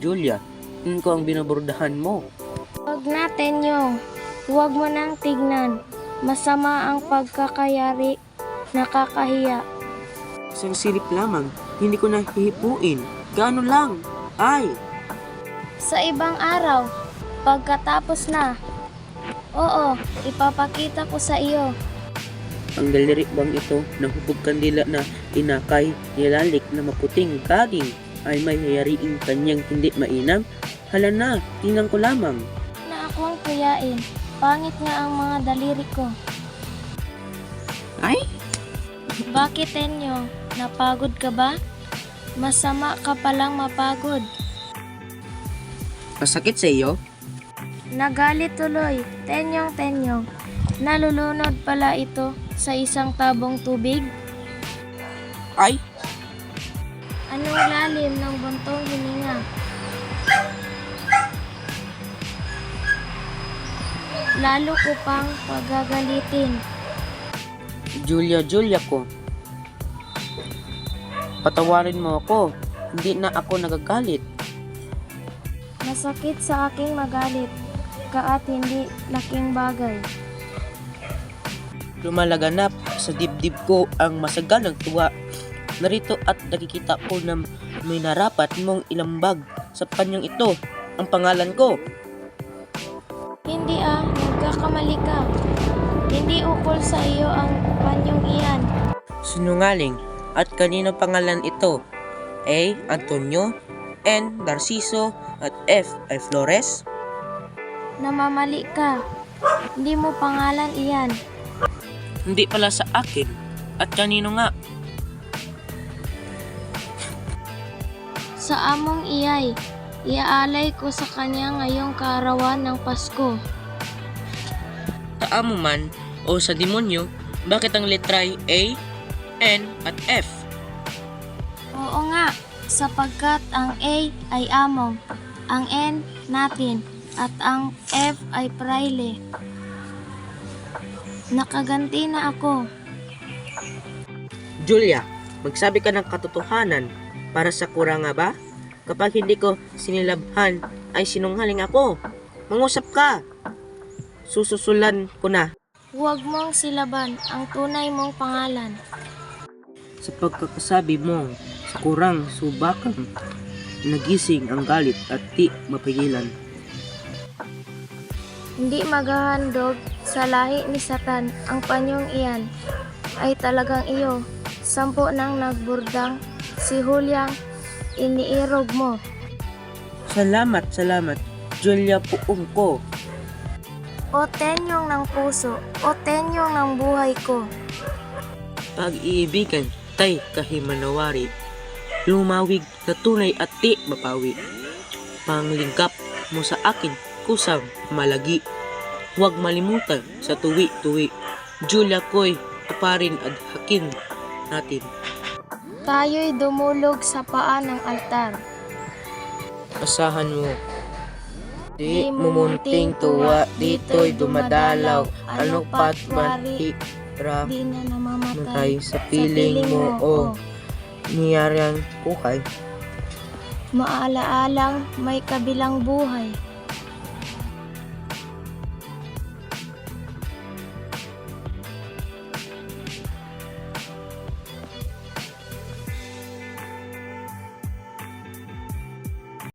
Julia, yun ko ang binabordahan mo. Huwag natin yung, huwag mo nang tignan. Masama ang pagkakayari, nakakahiya. Isang silip lamang, hindi ko na hihipuin. Gaano lang? Ay! Sa ibang araw, pagkatapos na. Oo, ipapakita ko sa iyo. Ang daliri bang ito ng hubog kandila na inakay, nilalik na maputing kaging ay may hayariing kanyang hindi mainam? Hala na, tingnan ko lamang. Na akong kuyain, pangit nga ang mga daliri ko. Ay? Bakit Tenyo? Napagod ka ba? Masama ka palang mapagod. Masakit sa iyo? Nagalit tuloy, Tenyong. Nalulunod pala ito sa isang tabong tubig. Ay! Anong lalim ng buntong hininga? Lalo ko pang pagagalitin. Julia ko. Patawarin mo ako. Hindi na ako nagagalit. Masakit sa aking magalit, kaat hindi laking bagay. Lumalaganap sa dibdib ko ang masagalang tuwa. Narito at nakikita ko na may narapat mong ilambag sa panyong ito ang pangalan ko. Hindi nagkakamali ka. Hindi ukol sa iyo ang panyong iyan. Sinungaling. At kanino pangalan ito? A. Antonio, N. Narciso, at F. ay Flores? Namamali ka. Hindi mo pangalan iyan. Hindi pala sa akin. At kanino nga? Sa among iyay, iaalay ko sa kanya ngayong kaarawan ng Pasko. Sa amo man o sa demonyo, bakit ang letray A, N, at F? Oo nga, sapagkat ang A ay among, ang N natin, at ang F ay praile. Nakaganti na ako. Julia, magsabi ka ng katotohanan. Para sa kuranga ba? Kapag hindi ko sinilabhan, ay sinungaling ako. Mangusap ka. Sususulan ko na. Huwag mong silaban ang tunay mong pangalan. Sa pagkakasabi mo, sa kurang subakang, nagising ang galit at di mapigilan. Hindi maghahandog sa lahi ni Satan ang panyong iyan ay talagang iyo. 10 nang nagburdang si Juliang iniirog mo. Salamat, Julia puong ko. O Tenyong ng puso, o Tenyong ng buhay ko. Pag-iibigan, tay kahimanawari. Lumawig na tunay at di mapawi. Panglingkap mo sa akin, kusang malagi. Huwag malimutan sa tuwi-tuwi. Julia ko'y tuparin at hakin natin. Tayo'y dumulog sa paa ng altar. Asahan mo. Di mumunting tuwa, dito'y dumadalaw. Ano pat mahira Di na namamatay matay sa piling mo o niyarang buhay. Maaalaalang may kabilang buhay.